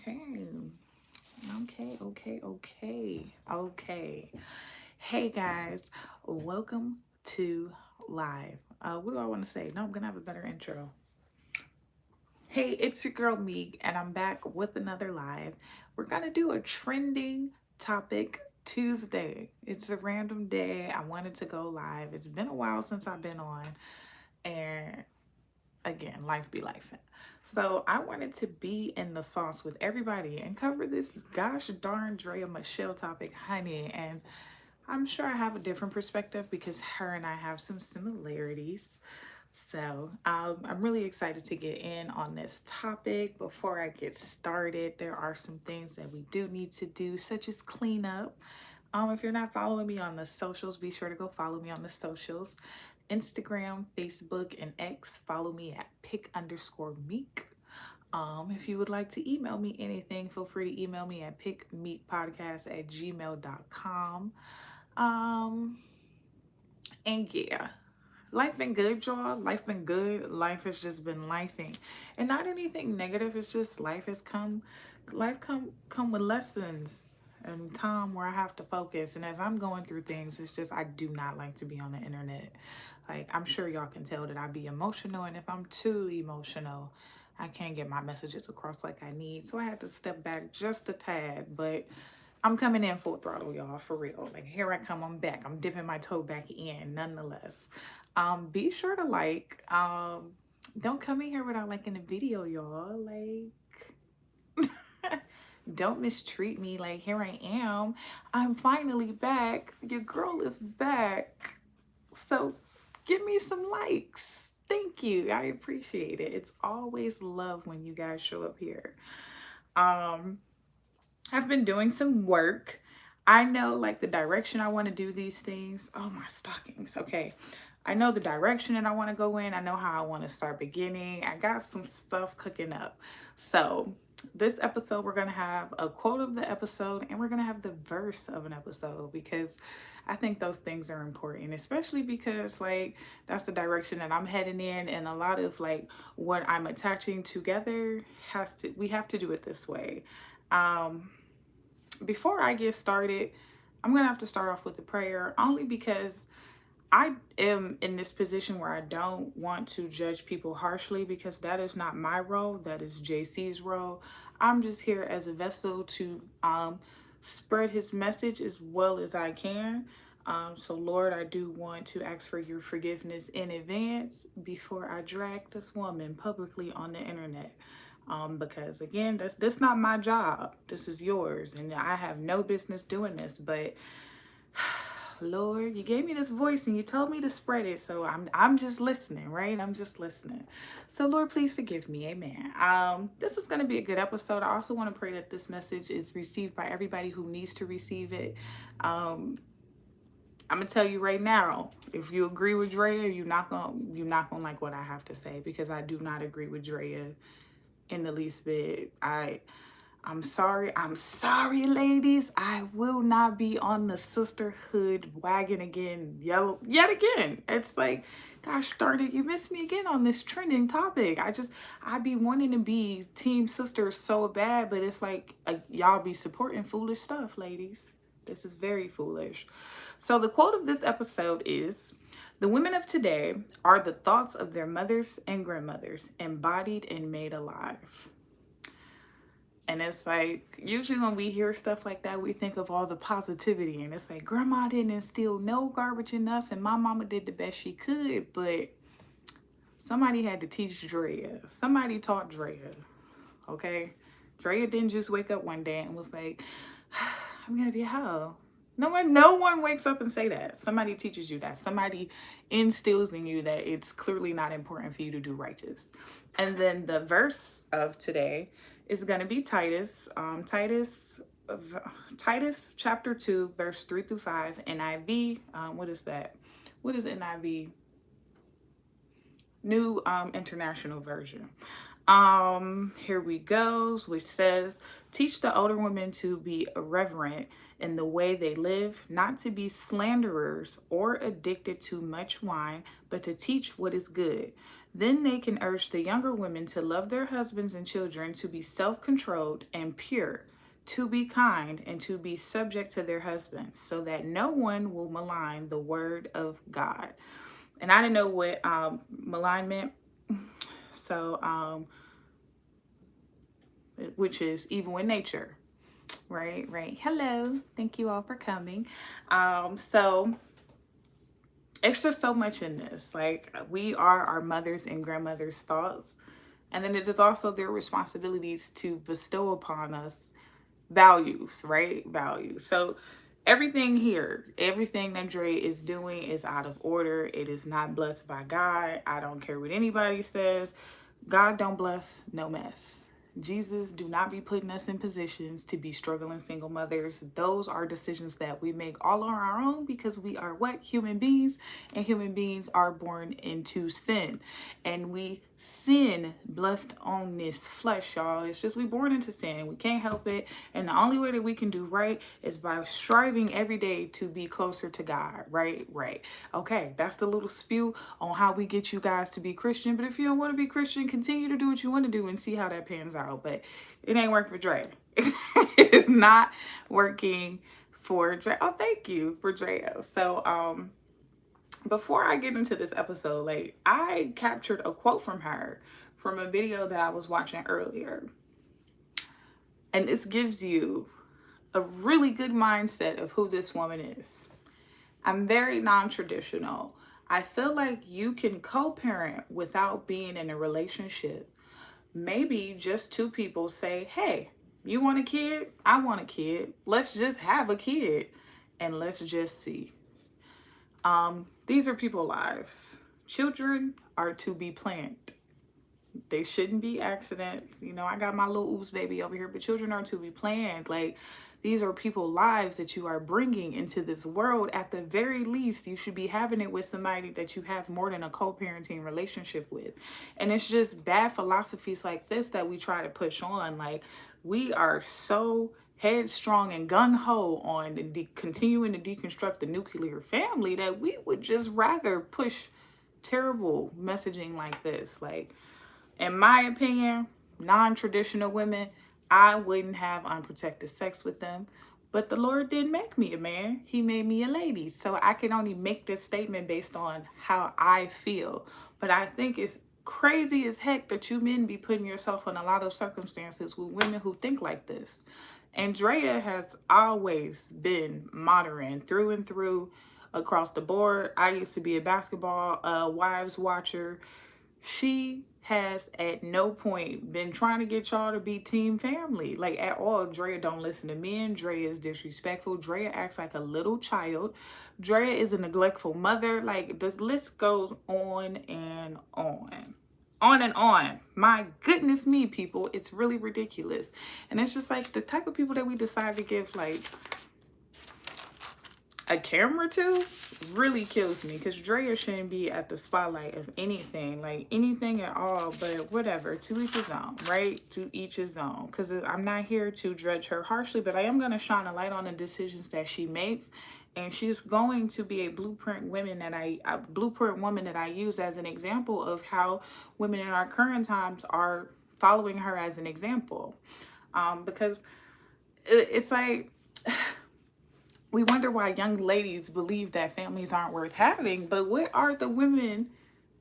Okay. Hey guys, welcome to Live. What do I want to say? No, I'm gonna have a better intro. Hey, it's your girl Meek, and I'm back with another live. We're gonna do a trending topic Tuesday. It's a random day. I wanted to go live. It's been a while since I've been on, and again, life be life. So I wanted to be in the sauce with everybody and cover this gosh darn Draya Michele topic, honey. And I'm sure I have a different perspective because her and I have some similarities. So I'm really excited to get in on this topic. Before I get started, there are some things that we do need to do, such as clean up. If you're not following me on the socials, be sure to go follow me on the socials. Instagram, Facebook, and X. Follow me at pick_meek. If you would like to email me anything, feel free to email me at pickmeekpodcast@gmail.com. And yeah, life been good, y'all. Life been good. Life has just been lifing, and not anything negative. It's just life has come with lessons and time where I have to focus. And as I'm going through things, it's just I do not like to be on the internet. Like, I'm sure y'all can tell that I be emotional, and if I'm too emotional, I can't get my messages across like I need. So I had to step back just a tad, but I'm coming in full throttle, y'all, for real. Like, here I come, I'm back. I'm dipping my toe back in, nonetheless. Be sure to don't come in here without liking the video, y'all. Like, don't mistreat me. Like, here I am. I'm finally back. Your girl is back. So give me some likes. Thank you. I appreciate it. It's always love when you guys show up here. I've been doing some work. I know like the direction I want to do these things. Oh, my stockings. Okay. I know the direction that I want to go in. I know how I want to start beginning. I got some stuff cooking up. So this episode, we're going to have a quote of the episode, and we're going to have the verse of an episode, because I think those things are important, especially because like that's the direction that I'm heading in, and a lot of like what I'm attaching together we have to do it this way. Before I get started, I'm going to have to start off with a prayer, only because I am in this position where I don't want to judge people harshly, because that is not my role. That is JC's role. I'm just here as a vessel to spread his message as well as I can. So Lord, I do want to ask for your forgiveness in advance before I drag this woman publicly on the internet. Because again, that's not my job. This is yours, and I have no business doing this, but Lord, you gave me this voice and you told me to spread it, so I'm just listening, right? I'm just listening. So Lord, please forgive me. Amen. This is going to be a good episode. I also want to pray that this message is received by everybody who needs to receive it. I'm gonna tell you right now, if you agree with Draya, you're not gonna like what I have to say, because I do not agree with Draya in the least bit. I'm sorry, ladies. I will not be on the sisterhood wagon again, yet again. It's like, gosh darn it, you missed me again on this trending topic. I be wanting to be team sisters so bad, but it's like, y'all be supporting foolish stuff, ladies. This is very foolish. So the quote of this episode is, "The women of today are the thoughts of their mothers and grandmothers, embodied and made alive." And it's like, usually when we hear stuff like that, we think of all the positivity. And it's like, grandma didn't instill no garbage in us, and my mama did the best she could. But somebody had to teach Draya. Somebody taught Draya. Okay? Draya didn't just wake up one day and was like, I'm going to be a hoe. No one wakes up and say that. Somebody teaches you that. Somebody instills in you that it's clearly not important for you to do righteous. And then the verse of today is going to be Titus. Titus chapter 2, verse 3 through 5, NIV. What is that? What is NIV? New International Version. Here we go, which says, teach the older women to be reverent in the way they live, not to be slanderers or addicted to much wine, but to teach what is good. Then they can urge the younger women to love their husbands and children, to be self-controlled and pure, to be kind, and to be subject to their husbands, so that no one will malign the word of God. And I didn't know what malign meant. So, which is evil in nature, right? Hello, thank you all for coming. So it's just so much in this. Like, we are our mothers and grandmothers' thoughts, and then it is also their responsibilities to bestow upon us values, right? Values. So everything here, everything that Dre is doing is out of order. It is not blessed by God. I don't care what anybody says. God don't bless no mess. Jesus do not be putting us in positions to be struggling single mothers. Those are decisions that we make all on our own, because we are what? Human beings, and human beings are born into sin. And we sin blessed on this flesh, y'all. It's just we born into sin. We can't help it. And the only way that we can do right is by striving every day to be closer to God. Right. Okay, that's the little spew on how we get you guys to be Christian. But if you don't want to be Christian, continue to do what you want to do and see how that pans out. But it ain't working for Draya. It is not working for Draya. Oh, thank you for Draya. So before I get into this episode, like, I captured a quote from her from a video that I was watching earlier. And this gives you a really good mindset of who this woman is. I'm very non-traditional. I feel like you can co-parent without being in a relationship. Maybe just two people say, hey, you want a kid? I want a kid. Let's just have a kid and let's just see. These are people's lives. Children are to be planned. They shouldn't be accidents. You know, I got my little oops baby over here, but children are to be planned. Like, these are people's lives that you are bringing into this world. At the very least, you should be having it with somebody that you have more than a co-parenting relationship with. And it's just bad philosophies like this that we try to push on. Like, we are so headstrong and gung-ho on continuing to deconstruct the nuclear family that we would just rather push terrible messaging like this. Like, in my opinion, non-traditional women, I wouldn't have unprotected sex with them. But the Lord didn't make me a man. He made me a lady. So I can only make this statement based on how I feel. But I think it's crazy as heck that you men be putting yourself in a lot of circumstances with women who think like this. And Draya has always been modern through and through, across the board. I used to be a basketball wives watcher. She has at no point been trying to get y'all to be team family, like, at all. Draya don't listen to men. Draya is disrespectful. Draya acts like a little child. Draya is a neglectful mother. Like, the list goes on and on. On and on. My goodness me, people. It's really ridiculous. And it's just like the type of people that we decide to give, like, a camera to really kills me, because Draya shouldn't be at the spotlight of anything, like anything at all. But whatever, to each his own, right? To each his own, because I'm not here to judge her harshly, but I am going to shine a light on the decisions that she makes. And she's going to be a blueprint woman that I use as an example of how women in our current times are following her as an example. Because it's like, we wonder why young ladies believe that families aren't worth having. But what are the women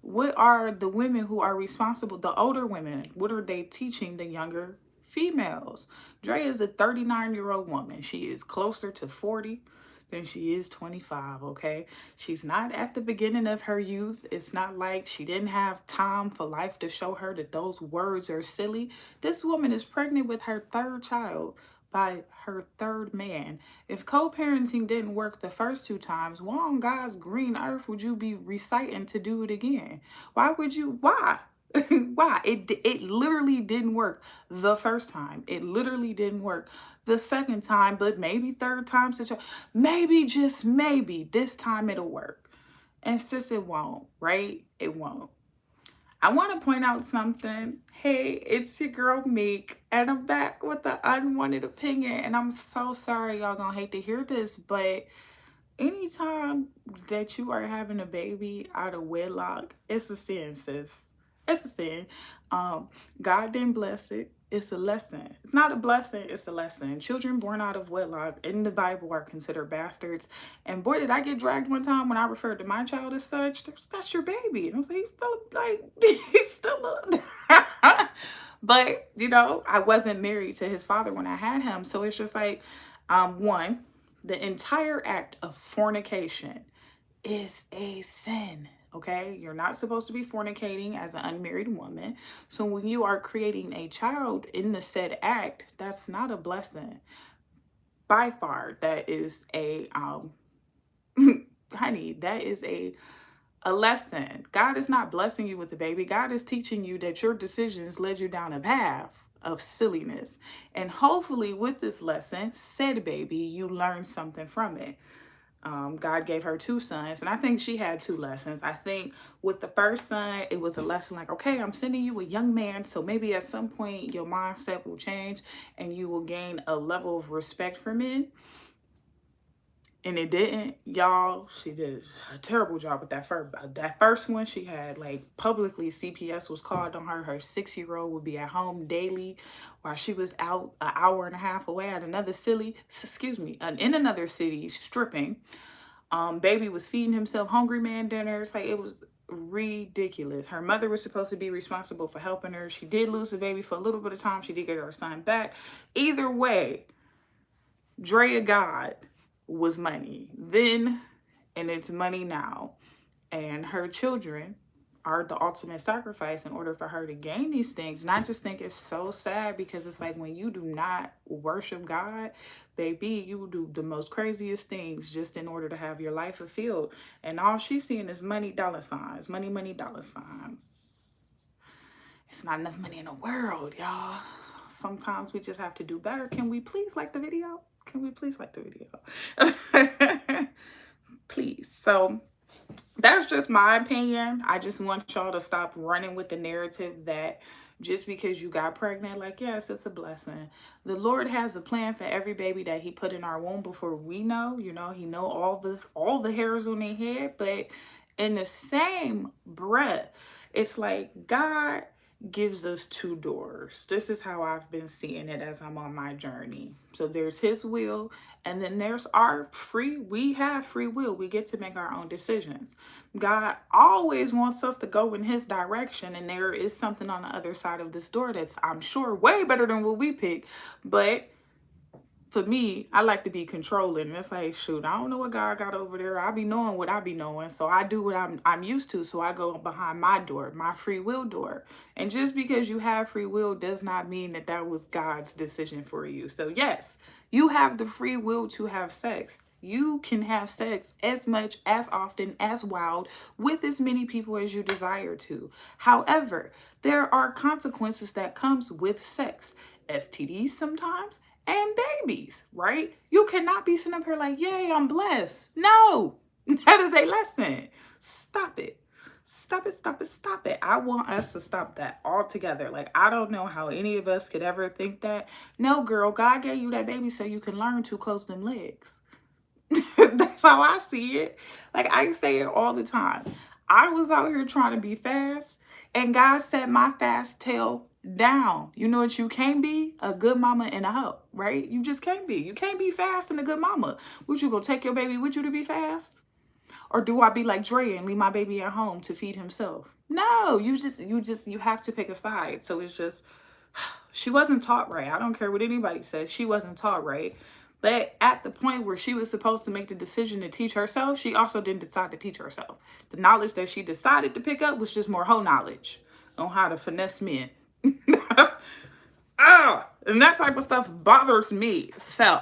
who are responsible, the older women, what are they teaching the younger females? Draya is a 39-year-old woman. She is closer to 40 than she is 25, okay? She's not at the beginning of her youth. It's not like she didn't have time for life to show her that those words are silly. This woman is pregnant with her third child by her third man. If co-parenting didn't work the first two times, why on God's green earth would you be reciting to do it again? Why? Why? It literally didn't work the first time. It literally didn't work the second time, but maybe third time's the charm. Maybe, just maybe, this time it'll work. And sis, it won't, right? It won't. I want to point out something. Hey, it's your girl Meek, and I'm back with the unwanted opinion. And I'm so sorry, y'all gonna hate to hear this, but anytime that you are having a baby out of wedlock, it's a sin, sis. It's a sin. God didn't bless it. It's a lesson. It's not a blessing, it's a lesson. Children born out of wedlock in the Bible are considered bastards. And boy, did I get dragged one time when I referred to my child as such. That's your baby. And I was like, he's still like, he's still a... But, you know, I wasn't married to his father when I had him. So it's just like, one, the entire act of fornication is a sin. Okay, you're not supposed to be fornicating as an unmarried woman. So when you are creating a child in the said act, that's not a blessing. By far, that is a honey, that is a lesson. God is not blessing you with a baby. God is teaching you that your decisions led you down a path of silliness. And hopefully with this lesson, said baby, you learn something from it. God gave her 2 sons, and I think she had 2 lessons. I think with the first son, it was a lesson like, okay, I'm sending you a young man, so maybe at some point your mindset will change and you will gain a level of respect for men. And it didn't, y'all. She did a terrible job with that first one. She had, like, publicly CPS was called on her. Her 6-year-old would be at home daily while she was out an hour and a half away at another city, in another city stripping. Baby was feeding himself Hungry Man dinners. Like, it was ridiculous. Her mother was supposed to be responsible for helping her. She did lose the baby for a little bit of time. She did get her son back. Either way, Draya God was money then, and it's money now. And her children are the ultimate sacrifice in order for her to gain these things. And I just think it's so sad, because it's like, when you do not worship God, baby, you do the most craziest things just in order to have your life fulfilled. And all she's seeing is money, dollar signs, money, money, dollar signs. It's not enough money in the world, y'all. Sometimes we just have to do better. Can we please like the video? Can we please like the video? Please. So that's just my opinion. I just want y'all to stop running with the narrative that just because you got pregnant, like, yes, it's a blessing. The Lord has a plan for every baby that he put in our womb before we know. You know, he know all the hairs on their head. But in the same breath, it's like God gives us 2 doors. This is how I've been seeing it as I'm on my journey. So there's his will, and then there's our we have free will. We get to make our own decisions. God always wants us to go in his direction, and there is something on the other side of this door that's, I'm sure, way better than what we picked. But for me, I like to be controlling. It's like, shoot, I don't know what God got over there. I be knowing what I be knowing. So I do what I'm used to. So I go behind my door, my free will door. And just because you have free will does not mean that that was God's decision for you. So yes, you have the free will to have sex. You can have sex as much, as often, as wild, with as many people as you desire to. However, there are consequences that comes with sex. STDs sometimes, and babies, right? You cannot be sitting up here like, yay, I'm blessed. No, that is a lesson. Stop it. Stop it, stop it, stop it. I want us to stop that altogether. Like, I don't know how any of us could ever think that. No, girl, God gave you that baby so you can learn to close them legs. That's how I see it. Like, I say it all the time. I was out here trying to be fast, and God set my fast tail down. You know what you can't be? A good mama and a hoe, right? You just can't be. You can't be fast and a good mama. Would you go take your baby with you to be fast? Or do I be like Draya and leave my baby at home to feed himself? No, you have to pick a side. So it's just, she wasn't taught right. I don't care what anybody says. She wasn't taught right. But at the point where she was supposed to make the decision to teach herself, she also didn't decide to teach herself. The knowledge that she decided to pick up was just more hoe knowledge on how to finesse men. And that type of stuff bothers me. So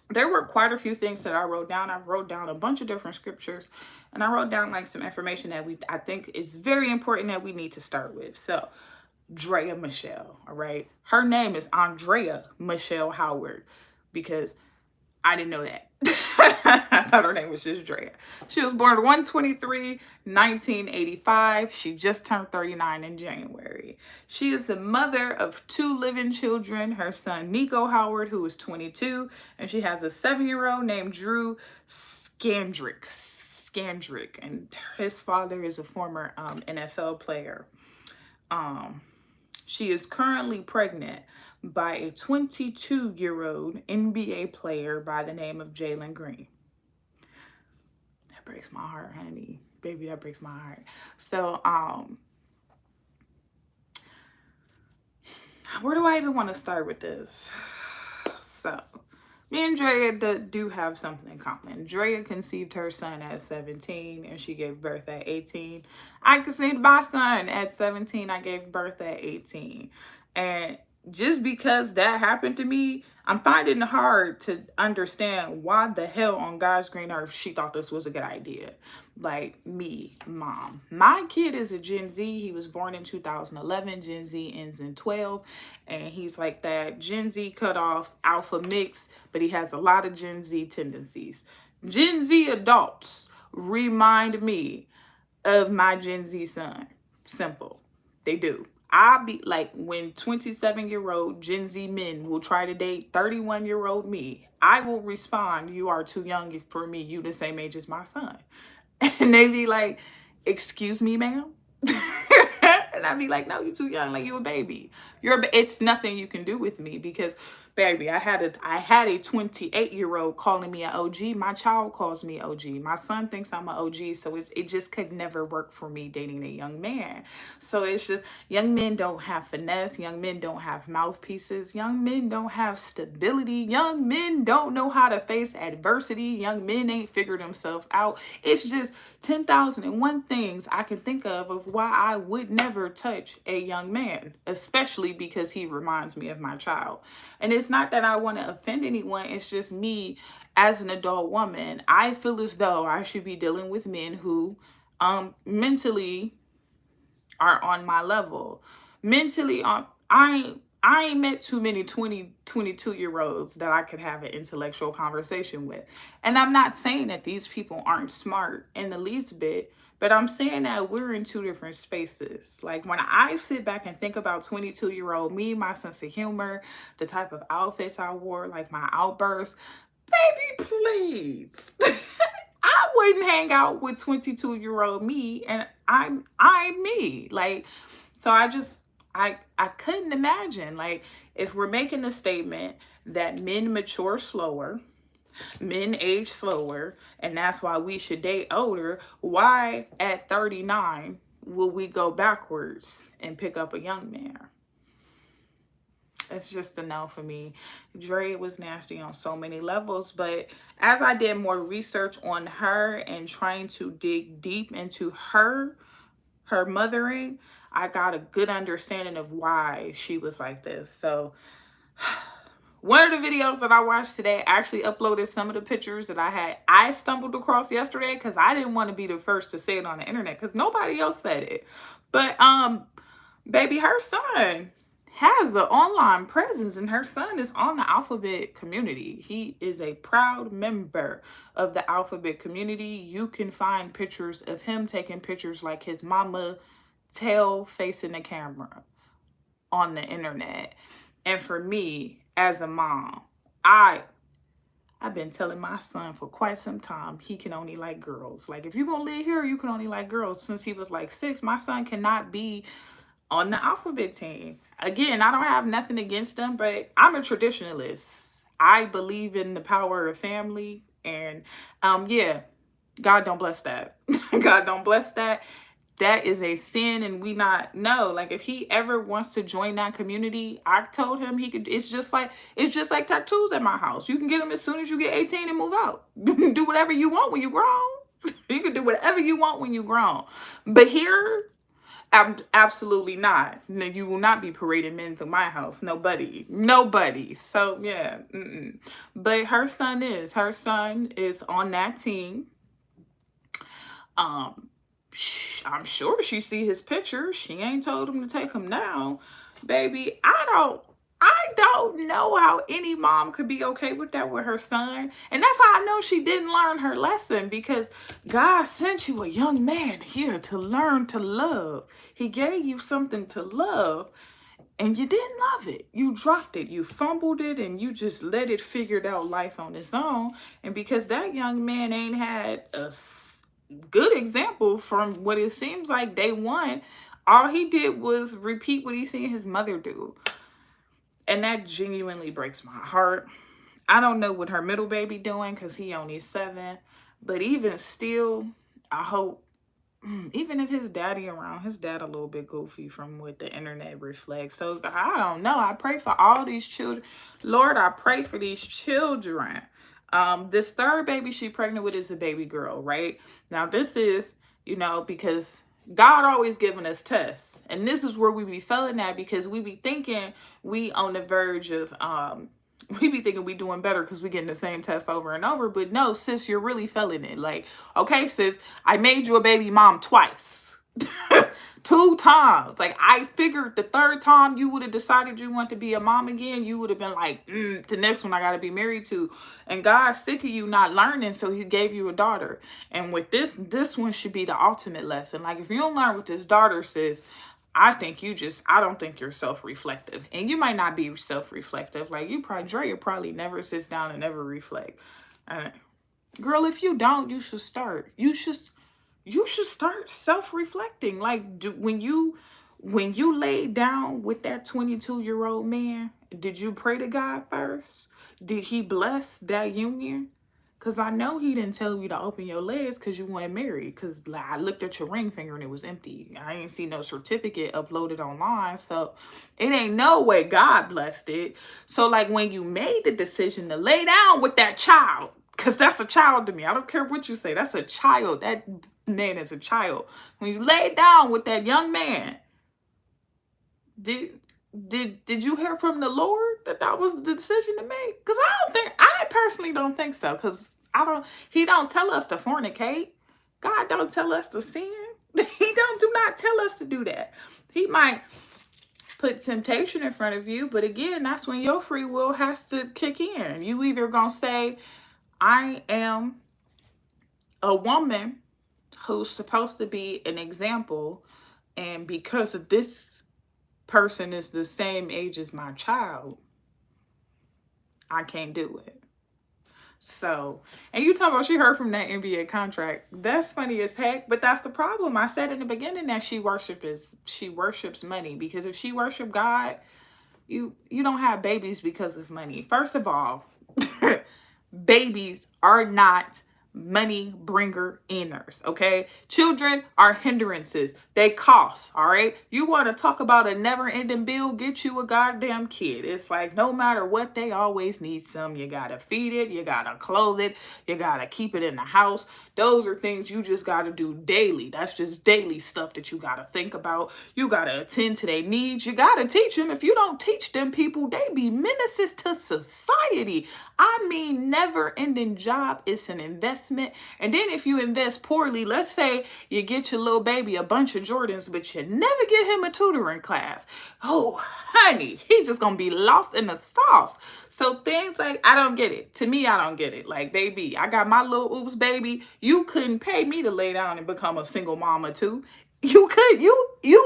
there were quite a few things that I wrote down. I wrote down a bunch of different scriptures, and I wrote down like some information that I think is very important that we need to start with. So Draya Michele, all right? Her name is Andrea Michelle Howard, because I didn't know that. I thought her name was just Draya. She was born 123, 1985. She just turned 39 in January. She is the mother of 2 living children. Her son, Nico Howard, who is 22, and she has a 7-year-old named Drew Scandrick, and his father is a former NFL player. She is currently pregnant by a 22-year-old NBA player by the name of Jalen Green. That breaks my heart, honey. Baby, that breaks my heart. So, where do I even want to start with this? So, me and Draya do have something in common. Draya conceived her son at 17 and she gave birth at 18. I conceived my son at 17. I gave birth at 18. And just because that happened to me, I'm finding it hard to understand why the hell on God's green earth she thought this was a good idea. Like me, mom. My kid is a Gen Z. He was born in 2011. Gen Z ends in 12. And he's like that Gen Z cutoff alpha mix, but he has a lot of Gen Z tendencies. Gen Z adults remind me of my Gen Z son. Simple. They do. I'll be like, when 27-year-old Gen Z men will try to date 31-year-old me, I will respond, "You are too young for me. You the same age as my son." And they be like, "Excuse me, ma'am?" And I'd be like, "No, you're too young. Like, you a baby. It's nothing you can do with me because, baby, I had a 28-year-old calling me an OG. My child calls me OG. My son thinks I'm an OG. So it just could never work for me dating a young man. So it's just, young men don't have finesse. Young men don't have mouthpieces. Young men don't have stability. Young men don't know how to face adversity. Young men ain't figured themselves out. It's just 10,001 things I can think of why I would never touch a young man, especially because he reminds me of my child. And it's not that I want to offend anyone. It's just me as an adult woman. I feel as though I should be dealing with men who mentally are on my level. Mentally, I ain't met too many 22-year-olds that I could have an intellectual conversation with. And I'm not saying that these people aren't smart in the least bit, but I'm saying that we're in 2 different spaces. Like, when I sit back and think about 22-year-old me, my sense of humor, the type of outfits I wore, like my outbursts, baby, please. I wouldn't hang out with 22-year-old me, and I'm me. Like, so I couldn't imagine, like, if we're making a statement that men mature slower, men age slower, and that's why we should date older, why at 39 will we go backwards and pick up a young man? It's just a no for me. Dre was nasty on so many levels, but as I did more research on her and trying to dig deep into her mothering, I got a good understanding of why she was like this. So one of the videos that I watched today actually uploaded some of the pictures that I stumbled across yesterday, because I didn't want to be the first to say it on the internet because nobody else said it. But baby, her son has the online presence, and her son is on the Alphabet community. He is a proud member of the Alphabet community. You can find pictures of him taking pictures like his mama, tail facing the camera, on the internet. And for me, as a mom, I've been telling my son for quite some time he can only like girls. Like, if you're gonna live here, you can only like girls. Since he was like 6, my son cannot be on the Alphabet team. Again, I don't have nothing against them, but I'm a traditionalist. I believe in the power of family, and yeah, God don't bless that. God don't bless that. That is a sin, and we not know. Like, if he ever wants to join that community, I told him he could. It's just like tattoos at my house. You can get them as soon as you get 18 and move out. You can do whatever you want when you're grown. You can do whatever you want when you're grown. But here, absolutely not. No, you will not be parading men through my house. Nobody. So yeah. But her son is on that team. I'm sure she see his picture. She ain't told him to take him down. Baby, I I don't know how any mom could be okay with that with her son. And that's how I know she didn't learn her lesson, because God sent you a young man here to learn to love. He gave you something to love and you didn't love it. You dropped it. You fumbled it and you just let it figure out life on its own. And because that young man ain't had a good example from what it seems like day one, all he did was repeat what he seen his mother do. And that genuinely breaks my heart. I don't know what her middle baby doing because he only 7. But even still, I hope, even if his daddy around, his dad a little bit goofy from what the internet reflects. So I don't know. I pray for all these children. Lord, I pray for these children. This third baby she pregnant with is a baby girl, right? Now this is, because God always giving us tests. And this is where we be failing at, because we be thinking we on the verge of we be thinking we doing better because we getting the same test over and over. But no, sis, you're really failing it. Like, okay, sis, I made you a baby mom twice. 2 times. Like, I figured the third time you would have decided you want to be a mom again, you would have been like, the next one I got to be married to. And God's sick of you not learning, so he gave you a daughter. And with this one should be the ultimate lesson. Like, if you don't learn with this daughter, sis, I don't think you're self-reflective. And you might not be self-reflective. Like, Draya probably never sits down and never reflect. Girl, if you don't, you should start. You should start self-reflecting. Like, when you laid down with that 22-year-old man, did you pray to God first? Did he bless that union? Because I know he didn't tell you to open your legs because you weren't married. Because I looked at your ring finger and it was empty. I ain't see no certificate uploaded online. So it ain't no way God blessed it. So like, when you made the decision to lay down with that child, because that's a child to me. I don't care what you say. That's a child. That man is a child. When you lay down with that young man, did you hear from the Lord that was the decision to make? Because I personally don't think so. Because he don't tell us to fornicate. God don't tell us to sin. He do not tell us to do that. He might put temptation in front of you, but again, that's when your free will has to kick in. You either gonna say, I am a woman who's supposed to be an example, and because of this person is the same age as my child, I can't do it. So, and you talking about she heard from that NBA contract. That's funny as heck, but that's the problem. I said in the beginning that she worships money, because if she worship God, you don't have babies because of money. First of all, babies are not money bringer inners, okay? Children are hindrances. They cost, all right? You want to talk about a never-ending bill, get you a goddamn kid. It's like, no matter what, they always need some. You gotta feed it, you gotta clothe it, you gotta keep it in the house. Those are things you just gotta do daily. That's just daily stuff that you gotta think about. You gotta attend to their needs. You gotta teach them. If you don't teach them, people, they be menaces to society. I mean, never-ending job is an investment. And then if you invest poorly, let's say you get your little baby a bunch of Jordans, but you never get him a tutoring class. Oh, honey, he just gonna be lost in the sauce. So things like, I don't get it. To me, I don't get it. Like, baby, I got my little oops baby. You couldn't pay me to lay down and become a single mama too. You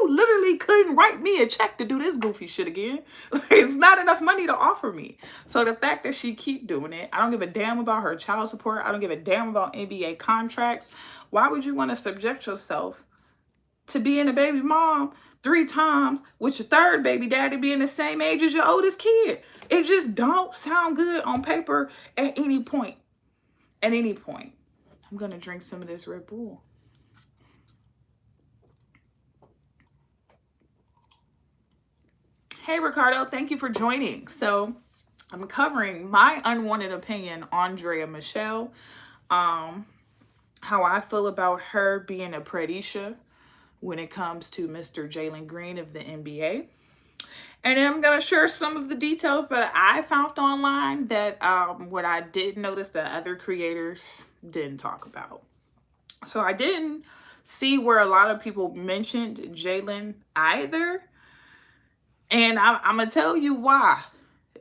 literally couldn't write me a check to do this goofy shit again. Like, it's not enough money to offer me. So the fact that she keep doing it, I don't give a damn about her child support. I don't give a damn about NBA contracts. Why would you want to subject yourself to being a baby mom 3 times with your third baby daddy being the same age as your oldest kid? It just don't sound good on paper at any point. At any point. I'm going to drink some of this Red Bull. Hey, Ricardo, thank you for joining. So I'm covering my unwanted opinion on Draya Michele, how I feel about her being a predisha when it comes to Mr. Jalen Green of the NBA. And then I'm going to share some of the details that I found online that what I did notice that other creators didn't talk about. So I didn't see where a lot of people mentioned Jalen either. And I'm going to tell you why.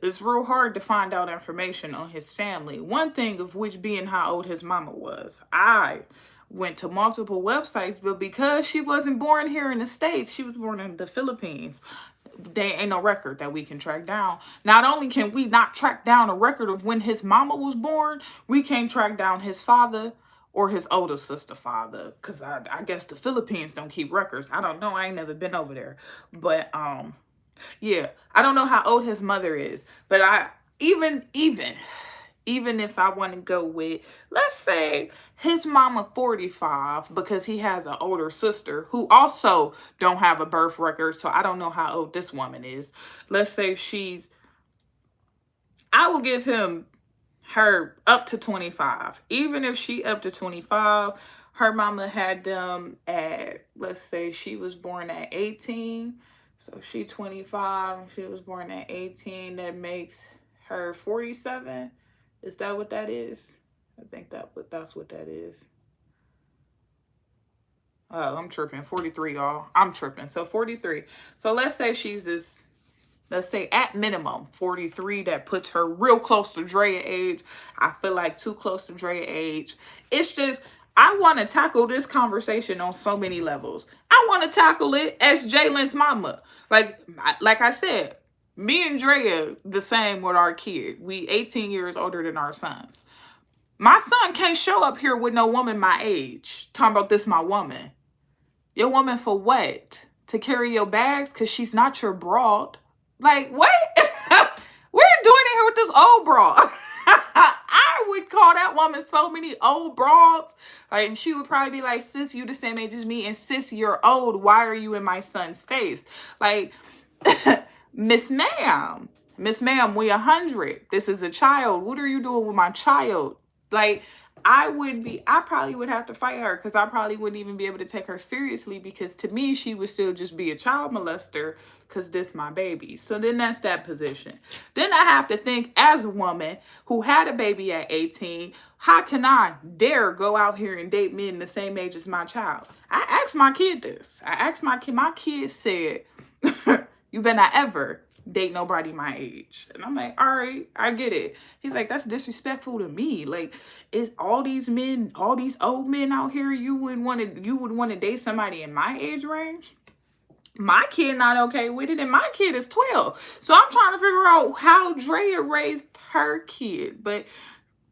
It's real hard to find out information on his family. One thing of which being how old his mama was. I went to multiple websites, but because she wasn't born here in the States, she was born in the Philippines. There ain't no record that we can track down. Not only can we not track down a record of when his mama was born, we can't track down his father or his older sister father. Because I guess the Philippines don't keep records. I don't know. I ain't never been over there. But yeah, I don't know how old his mother is, but even if I want to go with, let's say his mama 45, because he has an older sister who also don't have a birth record, so I don't know how old this woman is. Let's say I will give him her up to 25. Even if she up to 25, her mama had them at, let's say she was born at 18. So she 25, she was born at 18. That makes her 47. Is that what that is? I think that's what that is. Oh, I'm tripping. 43, y'all. I'm tripping. So 43. So let's say let's say at minimum 43. That puts her real close to Draya age. I feel like too close to Draya age. It's just, I want to tackle this conversation on so many levels. I want to tackle it as Jalen's mama. Like I said, me and Draya the same with our kid. We 18 years older than our sons. My son can't show up here with no woman my age. Talking about this my woman. Your woman for what? To carry your bags? Because she's not your broad. Like, what? We're doing it here with this old broad. I would call that woman so many old broads. Like, and she would probably be like, sis, you the same age as me. And sis, you're old. Why are you in my son's face? Like, Miss Ma'am, we 100. This is a child. What are you doing with my child? Like, I probably would have to fight her, because I probably wouldn't even be able to take her seriously, because to me, she would still just be a child molester, because this my baby. So then that's that position. Then I have to think, as a woman who had a baby at 18, how can I dare go out here and date men the same age as my child? I asked my kid this. My kid said, you better not ever date nobody my age. And I'm like, all right, I get it. He's like, that's disrespectful to me. Like, is all these men, all these old men out here, you would want to date somebody in my age range? My kid not okay with it, and my kid is 12. So I'm trying to figure out how Draya raised her kid. But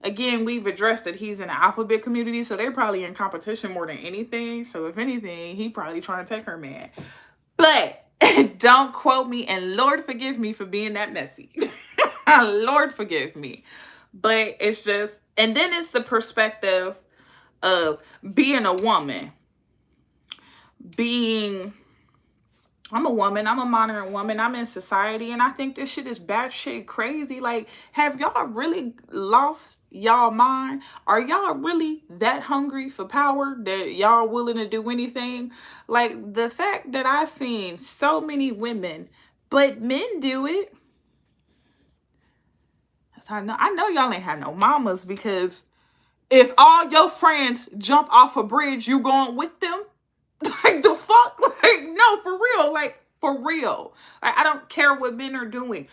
again, we've addressed that he's in the alphabet community, so they're probably in competition more than anything. So if anything, he probably trying to take her man. But don't quote me, and Lord forgive me for being that messy. Lord forgive me. But it's just, and then it's the perspective of being a woman. I'm a woman, I'm a modern woman, I'm in society, and I think this shit is batshit crazy. Like, have y'all really lost y'all mind? Are y'all really that hungry for power that y'all willing to do anything? Like, the fact that I've seen so many women, but men do it. I know y'all ain't had no mamas, because if all your friends jump off a bridge, you going with them? Like, the fuck? Like, no, for real. Like, for real. Like, I don't care what men are doing.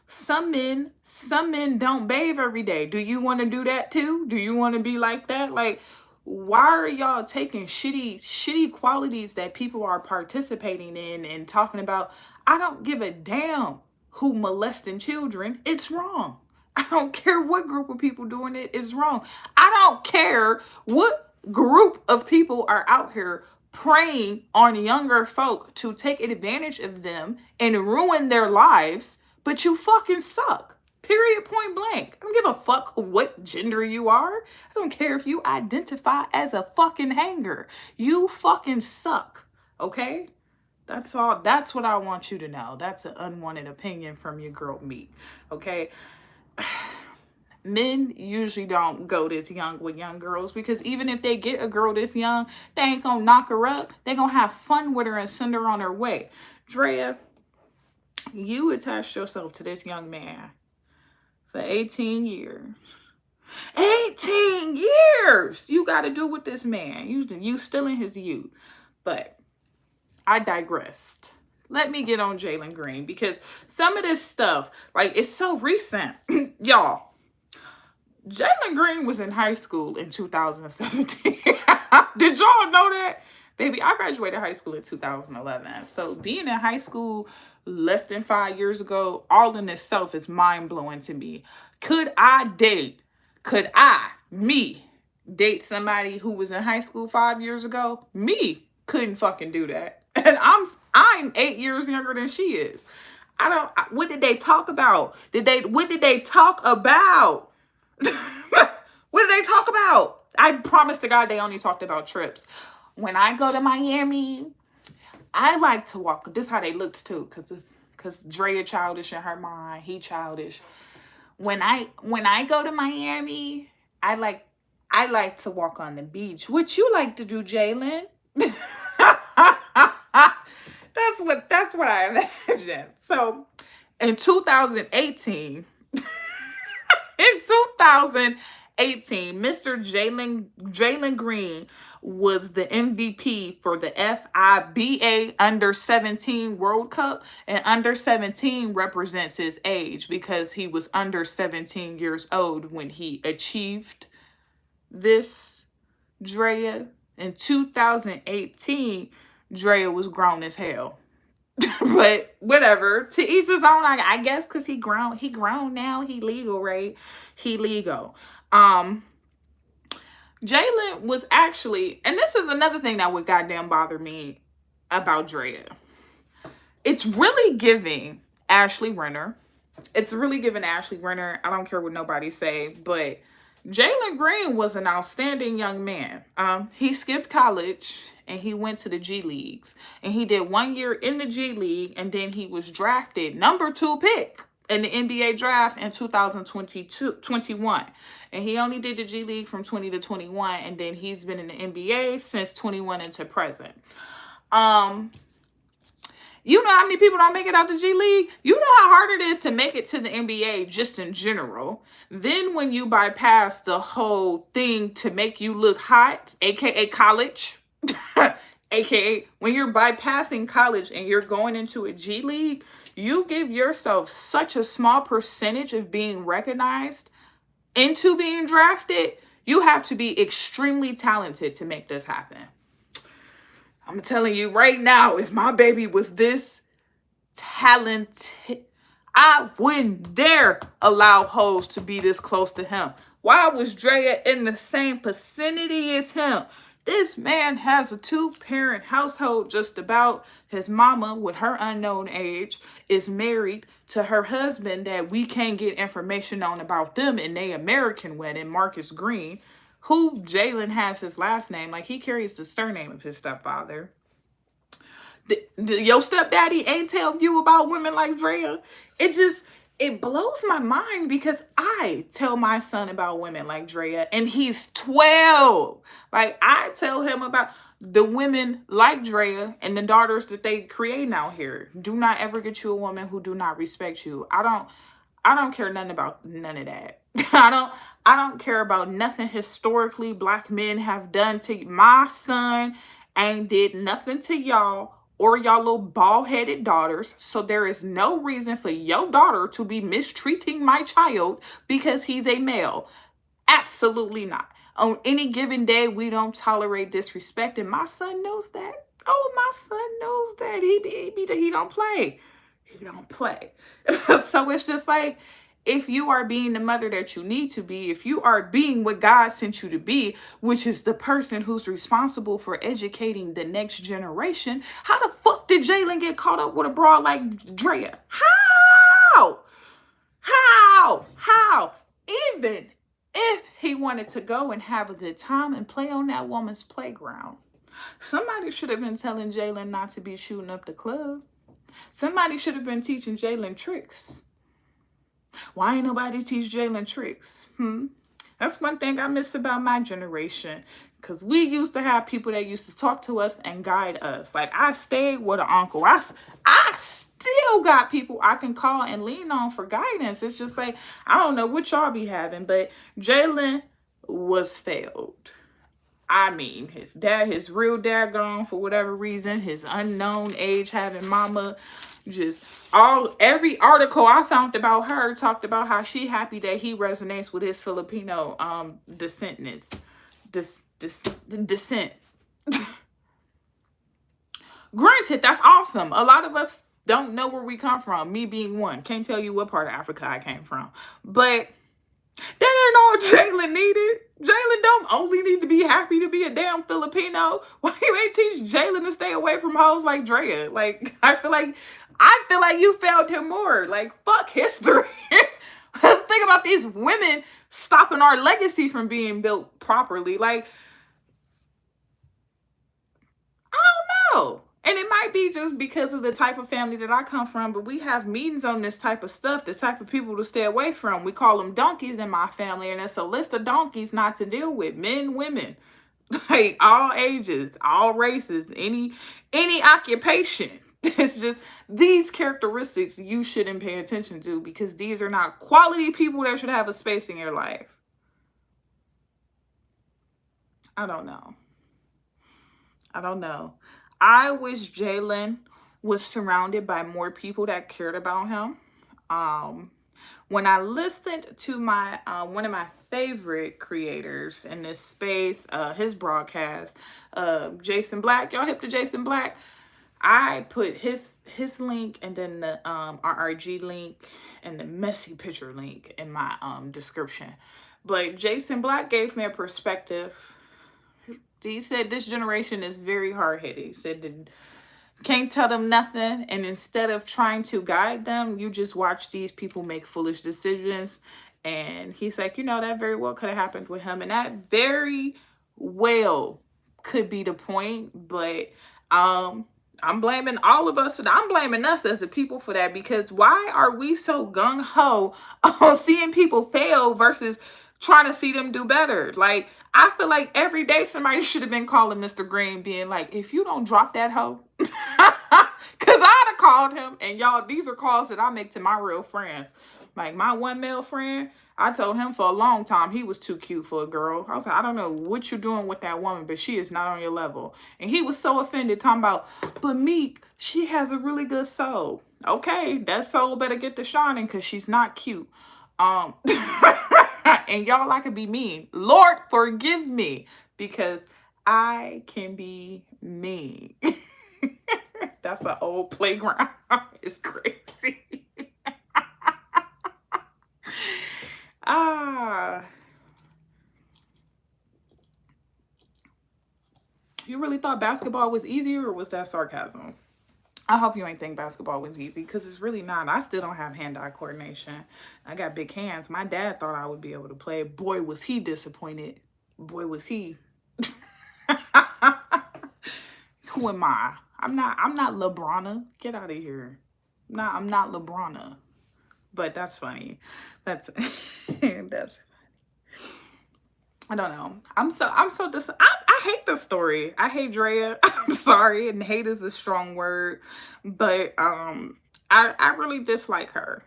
Some men don't bathe every day. Do you want to do that too? Do you want to be like that? Like, why are y'all taking shitty qualities that people are participating in and talking about? I don't give a damn who molesting children. It's wrong. I don't care what group of people doing it. It's wrong. I don't care what group of people are out here preying on younger folk to take advantage of them and ruin their lives, but you fucking suck. Period, point blank. I don't give a fuck what gender you are. I don't care if you identify as a fucking hanger. You fucking suck, okay? That's all. That's what I want you to know. That's an unwanted opinion from your girl Meek, okay? Men usually don't go this young with young girls, because even if they get a girl this young, they ain't gonna knock her up. They gonna have fun with her and send her on her way. Draya, you attached yourself to this young man for 18 years. 18 years! You gotta do with this man. You still in his youth. But I digressed. let me get on Jalen Green, because some of this stuff, like, it's so recent. Y'all, Jalen Green was in high school in 2017. Did y'all know that? Baby, I graduated high school in 2011. So being in high school less than 5 years ago, all in itself is mind-blowing to me. Could me, date somebody who was in high school 5 years ago? Me couldn't fucking do that. And I'm 8 years younger than she is. What did they talk about? What did they talk about? What did they talk about? I promise to God they only talked about trips. When I go to Miami, I like to walk. This is how they looked too, because Draya childish in her mind. He childish. When I go to Miami, I like to walk on the beach. What you like to do, Jalen? That's what I imagine. So in 2018, Mr. Jalen Green was the MVP for the FIBA Under 17 World Cup. And under 17 represents his age, because he was under 17 years old when he achieved this. Draya, in 2018, Draya was grown as hell. But whatever, to each his own, I guess, because he grown now, he legal, right? He legal. Jalen was actually, and this is another thing that would goddamn bother me about Draya. It's really giving Ashley Renner. I don't care what nobody say, but Jalen Green was an outstanding young man. He skipped college and he went to the G Leagues. And he did 1 year in the G League, and then he was drafted number 2 pick in the NBA draft in 2021. And he only did the G League from 20 to 21, and then he's been in the NBA since 21 into present. You know how many people don't make it out the G League? You know how hard it is to make it to the NBA just in general. Then when you bypass the whole thing to make you look hot, aka college, aka when you're bypassing college and you're going into a G League, you give yourself such a small percentage of being recognized into being drafted. You have to be extremely talented to make this happen. I'm telling you right now, if my baby was this talented, I wouldn't dare allow hoes to be this close to him. Why was Draya in the same vicinity as him? This man has a 2-parent household just about. His mama, with her unknown age, is married to her husband that we can't get information on about them in their American wedding, Marcus Green, who Jalen has his last name. Like, he carries the surname of his stepfather. Your stepdaddy ain't tell you about women like Draya. It blows my mind, because I tell my son about women like Draya, and he's 12. Like, I tell him about the women like Draya and the daughters that they create out here. Do not ever get you a woman who do not respect you. I don't care nothing about none of that. I don't care about nothing historically black men have done to you. My son ain't did nothing to y'all or y'all little bald-headed daughters. So there is no reason for your daughter to be mistreating my child because he's a male. Absolutely not. On any given day, we don't tolerate disrespect, and my son knows that. Oh, my son knows that. He don't play. He don't play. So it's just like, if you are being the mother that you need to be, if you are being what God sent you to be, which is the person who's responsible for educating the next generation, how the fuck did Jalen get caught up with a broad like Draya? How? Even if he wanted to go and have a good time and play on that woman's playground, somebody should have been telling Jalen not to be shooting up the club. Somebody should have been teaching Jalen tricks. Why ain't nobody teach Jalen tricks? That's one thing I miss about my generation. Because we used to have people that used to talk to us and guide us. Like, I stayed with an uncle. I still got people I can call and lean on for guidance. It's just like, I don't know what y'all be having, but Jalen was failed. I mean, his real dad gone for whatever reason, his unknown age having mama, just every article I found about her talked about how she happy that he resonates with his Filipino descent. Granted, that's awesome. A lot of us don't know where we come from. Me being one, can't tell you what part of Africa I came from, but that ain't all Jalen needed. Jalen don't only need to be happy to be a damn Filipino. Why you ain't teach Jalen to stay away from hoes like Draya? Like, I feel like you failed him more. Like, fuck history. Let's think about these women stopping our legacy from being built properly. Like, I don't know. And it might be just because of the type of family that I come from, but we have meetings on this type of stuff, the type of people to stay away from. We call them donkeys in my family, and it's a list of donkeys not to deal with. Men, women, like all ages, all races, any occupation. It's just these characteristics you shouldn't pay attention to because these are not quality people that should have a space in your life. I don't know. I wish Jalen was surrounded by more people that cared about him. When I listened to my one of my favorite creators in this space, his broadcast, Jason Black, y'all hip to Jason Black? I put his link and then the RRG link and the messy picture link in my description. But Jason Black gave me a perspective. He said this generation is very hard-headed. He said that can't tell them nothing, and instead of trying to guide them, you just watch these people make foolish decisions. And he's like, that very well could have happened with him, and that very well could be the point. But I'm blaming all of us. I'm blaming us as the people for that, because why are we so gung-ho on seeing people fail versus trying to see them do better? Like, I feel like every day somebody should have been calling Mr. Green being like, if you don't drop that hoe, because I'd have called him. And y'all, these are calls that I make to my real friends. Like my one male friend, I told him for a long time he was too cute for a girl. I was like, I don't know what you're doing with that woman, but she is not on your level. And he was so offended, talking about, but Meek, she has a really good soul. Okay, that soul better get to shining because she's not cute. And y'all, I could be mean. Lord, forgive me, because I can be mean. That's an old playground. It's crazy. You really thought basketball was easier, or was that sarcasm? I hope you ain't think basketball was easy, because it's really not. I still don't have hand-eye coordination. I got big hands. My dad thought I would be able to play. Boy, was he disappointed. Boy, was he. Who am I? I'm not LeBrona. Get out of here. I'm not LeBrona. But that's funny. That's funny. I don't know. I hate the story. I hate Draya. I'm sorry, and hate is a strong word, but I really dislike her.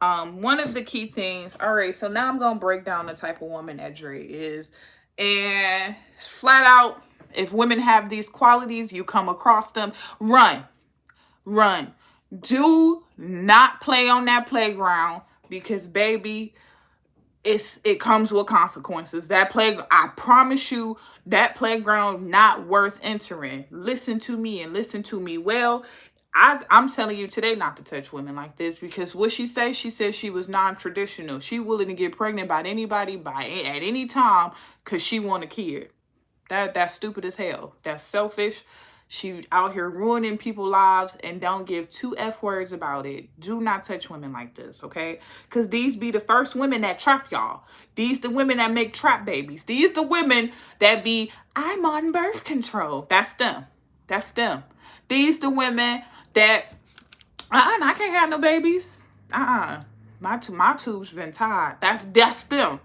One of the key things. All right, so now I'm gonna break down the type of woman that Draya is, and flat out, if women have these qualities, you come across them, run. Do not play on that playground, because baby, it comes with consequences. I promise you, that playground not worth entering. Listen to me and listen to me well. I'm telling you today not to touch women like this, because what she said she was non-traditional. She willing to get pregnant by anybody at any time because she want a kid. That's stupid as hell. That's selfish. She out here ruining people's lives and don't give two F words about it. Do not touch women like this, okay? Because these be the first women that trap y'all. These the women that make trap babies. These the women that be, I'm on birth control. That's them. These the women that, I can't have no babies. My tube's been tied. That's them.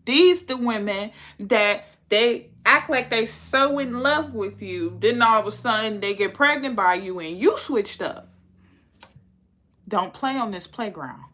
These the women that they act like they so in love with you, then all of a sudden they get pregnant by you and you switched up. Don't play on this playground.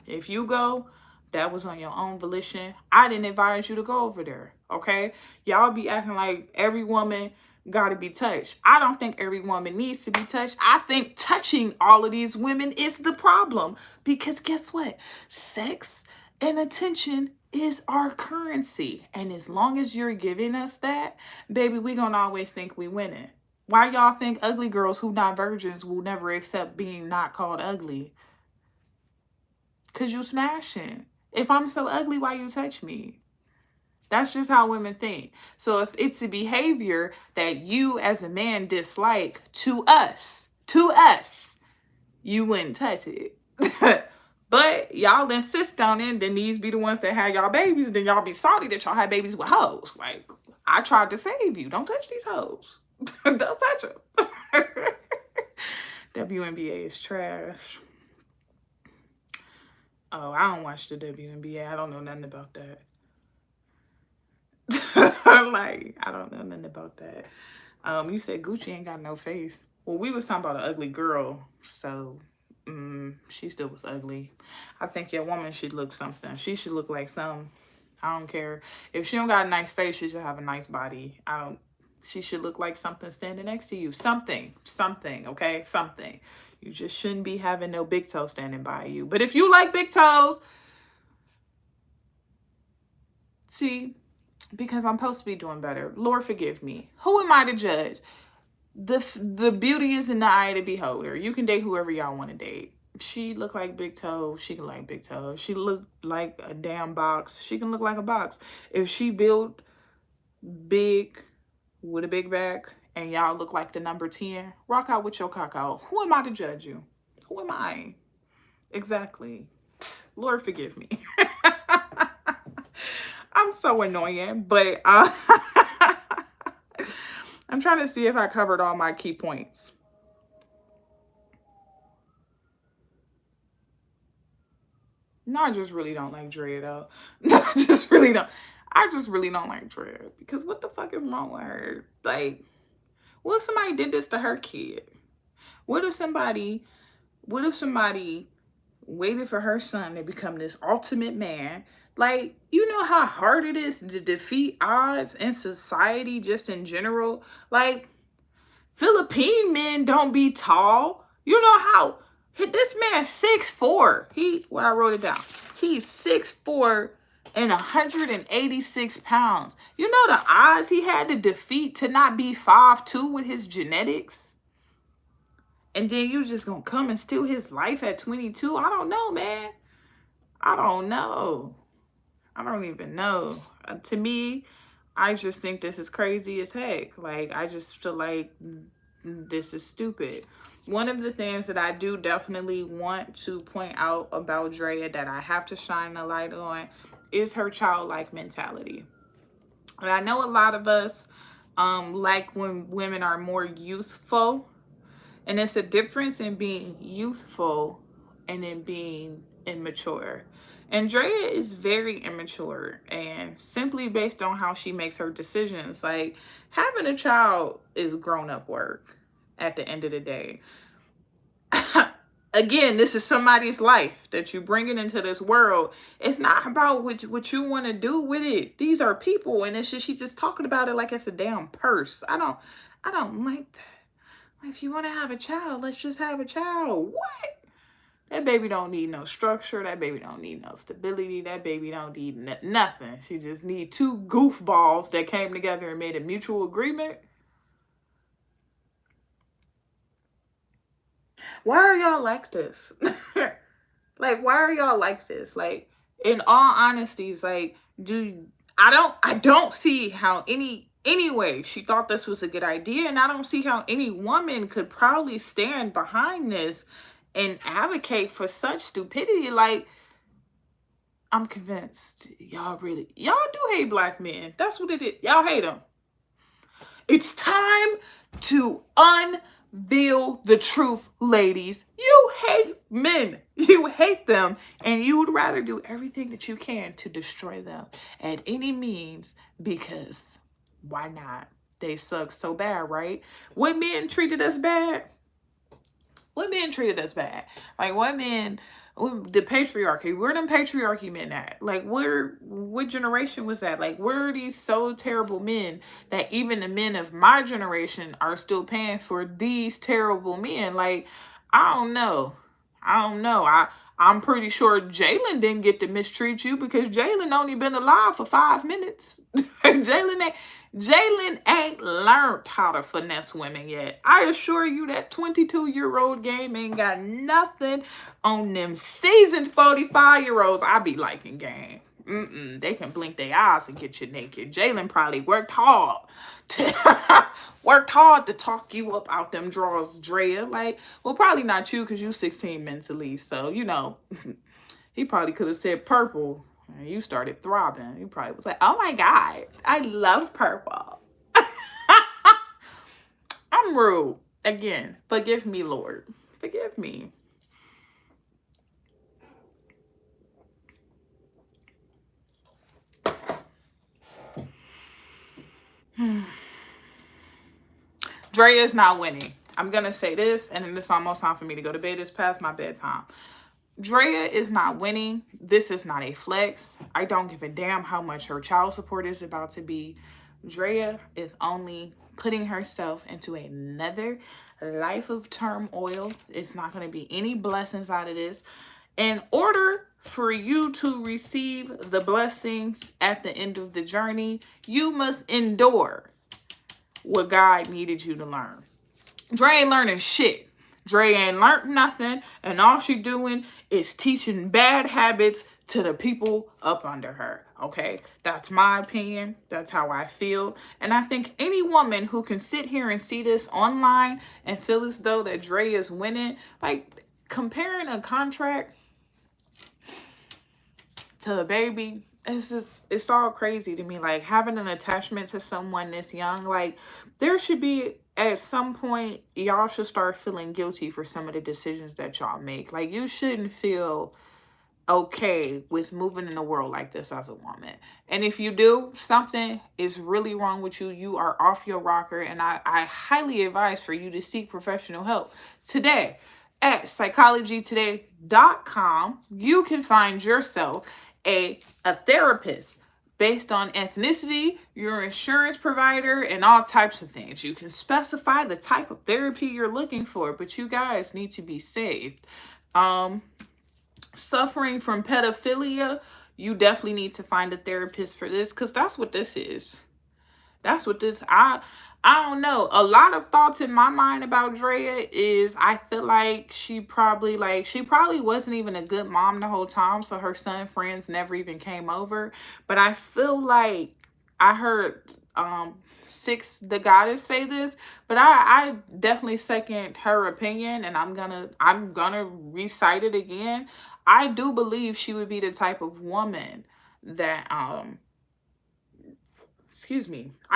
If you go, That was on your own volition. I didn't advise you to go over there, okay? Y'all be acting like every woman got to be touched. I don't think every woman needs to be touched. I think touching all of these women is the problem. Because guess what? Sex and attention is our currency. And as long as you're giving us that, baby, we gonna always think we winning. Why y'all think ugly girls who not virgins will never accept being not called ugly? Because you smashing. If I'm so ugly, why you touch me? That's just how women think. So if it's a behavior that you as a man dislike to us, you wouldn't touch it. But y'all insist on it, then these be the ones that have y'all babies, then y'all be salty that y'all have babies with hoes. Like, I tried to save you. Don't touch these hoes. Don't touch them. WNBA is trash. Oh, I don't watch the WNBA. I don't know nothing about that. Like, I don't know nothing about that. You said Gucci ain't got no face. Well, we was talking about an ugly girl, so she still was ugly. I think your woman should look something. She should look like something. I don't care. If she don't got a nice face, she should have a nice body. She should look like something standing next to you. Something, okay? Something. You just shouldn't be having no big toe standing by you. But if you like big toes, see, because I'm supposed to be doing better. Lord, forgive me. Who am I to judge? The beauty is in the eye of the beholder. You can date whoever y'all want to date. If she look like big toe, she can like big toe. If she look like a damn box, she can look like a box. If she built big with a big back and y'all look like the number 10, rock out with your cock out. Who am I to judge you? Who am I? Exactly. Lord, forgive me. I'm so annoying, but I'm trying to see if I covered all my key points. No, I just really don't like Draya, though. I just really don't like Draya. Because what the fuck is wrong with her? Like, what if somebody did this to her kid? What if somebody waited for her son to become this ultimate man? Like, you know how hard it is to defeat odds in society just in general? Like, Philippine men don't be tall. You know how this man's 6'4". I wrote it down. He's 6'4" and 186 pounds. You know the odds he had to defeat to not be 5'2" with his genetics? And then you just gonna come and steal his life at 22? I don't know, man. I don't know. I don't even know. To me, I just think this is crazy as heck. Like, I just feel like this is stupid. One of the things that I do definitely want to point out about Draya that I have to shine a light on is her childlike mentality. And I know a lot of us like when women are more youthful. And it's a difference in being youthful and in being immature. And Draya is very immature, and simply based on how she makes her decisions. Like, having a child is grown-up work at the end of the day. Again, this is somebody's life that you're bringing into this world. It's not about what you want to do with it. These are people, and it's just, she's just talking about it like it's a damn purse. I don't like that. If you want to have a child, let's just have a child. What? That baby don't need no structure. That baby don't need no stability. That baby don't need nothing. She just need two goofballs that came together and made a mutual agreement. Why are y'all like this? Like, why are y'all like this? Like, in all honesty, it's like, I don't see how anyway, she thought this was a good idea, and I don't see how any woman could probably stand behind this and advocate for such stupidity. Like, I'm convinced y'all do hate black men. That's what it is. Y'all hate them. It's time to unveil the truth, ladies. You hate men. You hate them, and you would rather do everything that you can to destroy them at any means, because why not? They suck so bad, right? What men treated us bad? What men treated us bad? Like, what men The patriarchy. Where them patriarchy men at? Like, what generation was that? Like, where are these so terrible men that even the men of my generation are still paying for these terrible men? Like, I don't know. I'm pretty sure Jalen didn't get to mistreat you because Jalen only been alive for 5 minutes. Jalen ain't learned how to finesse women yet. I assure you that 22-year-old game ain't got nothing on them seasoned 45-year-olds I be liking game. They can blink their eyes and get you naked. Jalen probably worked hard to talk you up out them drawers, Draya. Like, well, probably not you because you 16 mentally. So, he probably could have said purple. And you started throbbing. You probably was like, oh my God, I love purple. I'm rude. Again, forgive me, Lord. Forgive me. Draya is not winning. I'm going to say this, and then it's almost time for me to go to bed. It's past my bedtime. Draya is not winning. This is not a flex. I don't give a damn how much her child support is about to be. Draya is only putting herself into another life of turmoil. It's not going to be any blessings out of this. In order for you to receive the blessings at the end of the journey, you must endure what God needed you to learn. Draya ain't learning shit. Draya ain't learned nothing, and all she doing is teaching bad habits to the people up under her. Okay, that's my opinion. That's how I feel. And I think any woman who can sit here and see this online and feel as though that Draya is winning, like comparing a contract to a baby, it's all crazy to me. Like, having an attachment to someone this young, like, there should be, at some point, y'all should start feeling guilty for some of the decisions that y'all make. Like, you shouldn't feel okay with moving in a world like this as a woman. And if you do, something is really wrong with you. You are off your rocker, and I highly advise for you to seek professional help today. At psychologytoday.com, you can find yourself a therapist based on ethnicity, your insurance provider, and all types of things. You can specify the type of therapy you're looking for, but you guys need to be saved. Suffering from pedophilia, you definitely need to find a therapist for this, because that's what this is. That's what this, I don't know. A lot of thoughts in my mind about Draya is I feel like she probably wasn't even a good mom the whole time, so her son friends never even came over. But I feel like I heard Six the Goddess say this, but I definitely second her opinion, and I'm gonna recite it again. I do believe she would be the type of woman that I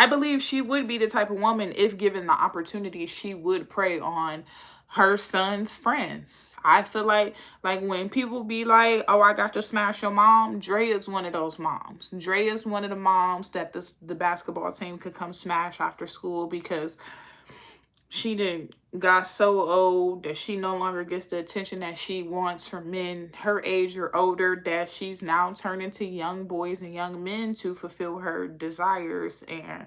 believe she would be the type of woman, if given the opportunity, she would prey on her son's friends. I feel like when people be like, oh, I got to smash your mom, Draya is one of those moms. Draya is one of the moms that the basketball team could come smash after school because she got so old that she no longer gets the attention that she wants from men her age or older, that she's now turning to young boys and young men to fulfill her desires. And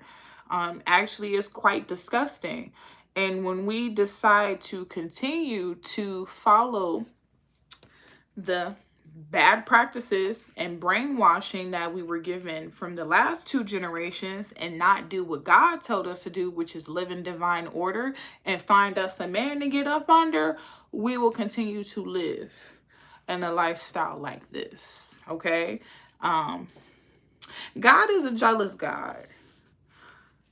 actually is quite disgusting. And when we decide to continue to follow the bad practices and brainwashing that we were given from the last 2 generations and not do what God told us to do, which is live in divine order and find us a man to get up under, we will continue to live in a lifestyle like this. Okay? God is a jealous God.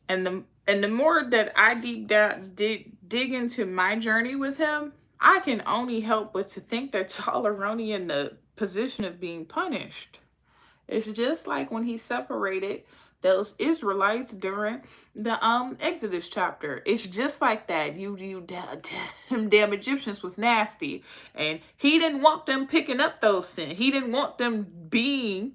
And the more that I dig into my journey with him, I can only help but to think that y'all are only in the position of being punished. It's just like when he separated those Israelites during the Exodus chapter. It's just like that. Them damn Egyptians was nasty, and he didn't want them picking up those sins. He didn't want them being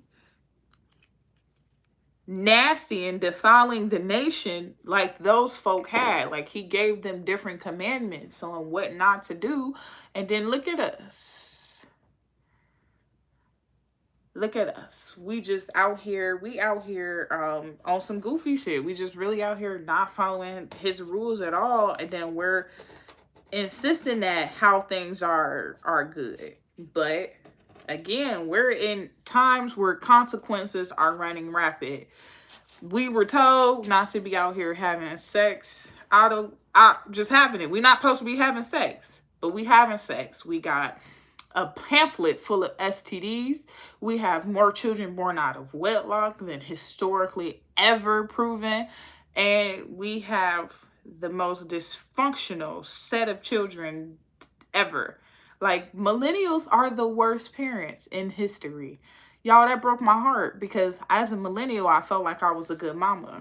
nasty and defiling the nation like those folk had. Like, he gave them different commandments on what not to do. And then look at us. Look at us. We just out here. We out here on some goofy shit. We just really out here not following his rules at all. And then we're insisting that how things are good. But again, we're in times where consequences are running rapid. We were told not to be out here having sex out just having it. We're not supposed to be having sex, but we having sex. We got a pamphlet full of STDs. We have more children born out of wedlock than historically ever proven. And we have the most dysfunctional set of children ever. Like, millennials are the worst parents in history. Y'all, that broke my heart because as a millennial, I felt like I was a good mama.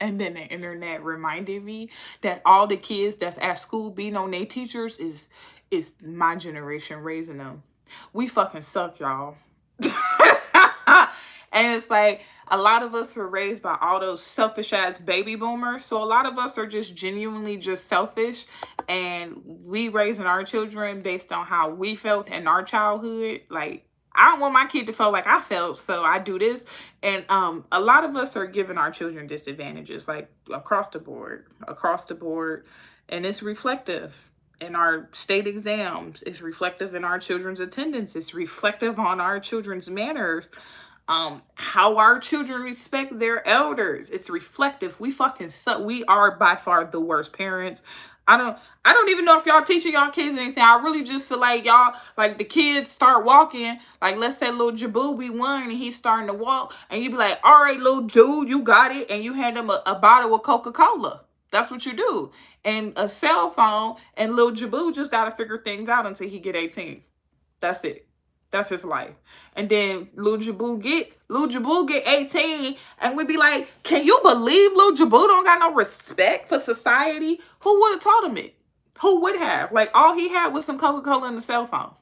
And then the internet reminded me that all the kids that's at school beating on their teachers is my generation raising them. We fucking suck, y'all. And it's like, a lot of us were raised by all those selfish ass baby boomers. So a lot of us are just genuinely just selfish. And we raising our children based on how we felt in our childhood. Like, I don't want my kid to feel like I felt, so I do this. And a lot of us are giving our children disadvantages, like across the board. And it's reflective in our state exams. It's reflective in our children's attendance. It's reflective on our children's manners. How our children respect their elders. It's reflective. We fucking suck. We are by far the worst parents. I don't even know if y'all teaching y'all kids anything. I really just feel like y'all, like the kids start walking, like let's say little Jaboo be one and he's starting to walk, and you be like, all right, little dude, you got it, and you hand him a bottle of Coca-Cola. That's what you do. And a cell phone, and little Jaboo just got to figure things out until he get 18. That's it. That's his life. And then Lil Jaboo get 18, and we be like, can you believe Lil Jaboo don't got no respect for society? Who would have taught him it? Who would have? Like, all he had was some Coca-Cola and a cell phone.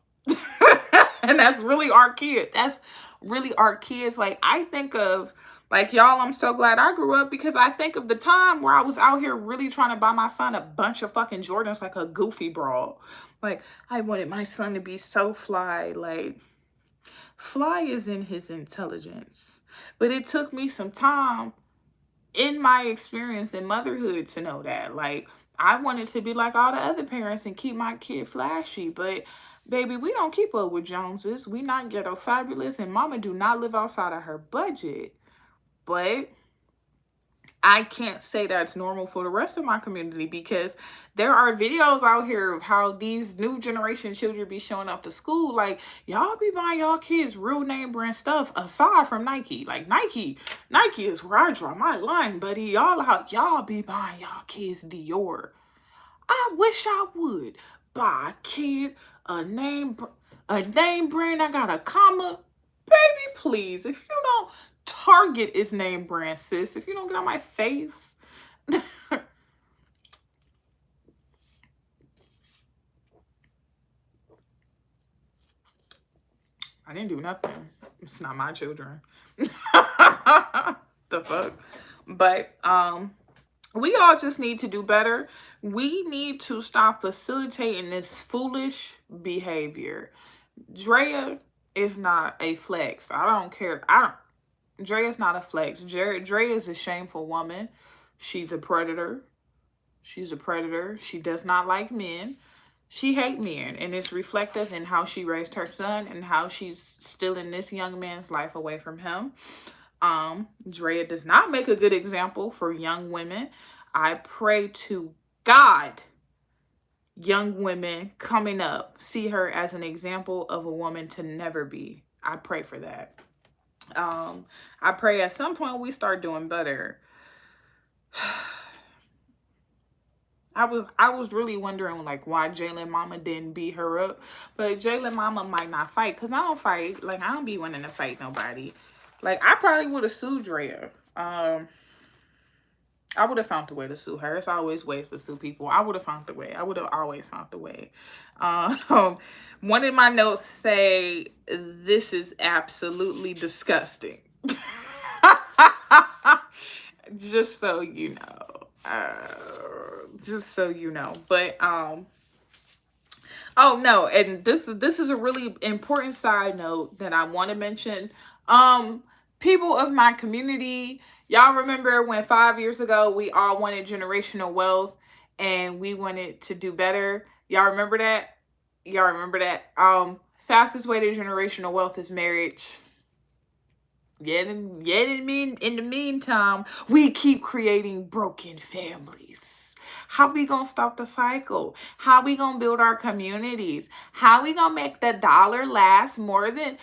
And that's really our kid. That's really our kids. Like, I think of, like, y'all, I'm so glad I grew up, because I think of the time where I was out here really trying to buy my son a bunch of fucking Jordans like a goofy broad. Like, I wanted my son to be so fly. Like, fly is in his intelligence. But it took me some time in my experience in motherhood to know that. Like, I wanted to be like all the other parents and keep my kid flashy. But, baby, we don't keep up with Joneses. We not ghetto fabulous. And mama do not live outside of her budget. But I can't say that's normal for the rest of my community, because there are videos out here of how these new generation children be showing up to school. Like, y'all be buying y'all kids real name brand stuff aside from Nike. Like, Nike is where I draw my line, buddy. Y'all be buying y'all kids Dior. I wish I would buy a kid a name brand that got a comma. Baby, please, if you don't, Target is name brand, sis. If you don't get on my face. I didn't do nothing. It's not my children. The fuck? But we all just need to do better. We need to stop facilitating this foolish behavior. Draya is not a flex. I don't care. Draya's not a flex. Draya is a shameful woman. She's a predator. She does not like men. She hates men. And it's reflective in how she raised her son and how she's stealing this young man's life away from him. Draya does not make a good example for young women. I pray to God young women coming up see her as an example of a woman to never be. I pray for that. I pray at some point we start doing better. I was really wondering, like, why Jalen mama didn't beat her up. But Jalen mama might not fight, because I don't fight. Like, I don't be wanting to fight nobody. Like, I probably would have sued Draya. I would have found a way to sue her. It's always ways to sue people. I would have found a way. I would have always found a way. One of my notes say, this is absolutely disgusting. Just so you know. But, Oh no, and this is a really important side note that I want to mention. People of my community, y'all remember when 5 years ago we all wanted generational wealth and we wanted to do better? Y'all remember that? Y'all remember that? Fastest way to generational wealth is marriage. In the meantime, we keep creating broken families. How we gonna stop the cycle? How we gonna build our communities? How we gonna make the dollar last more than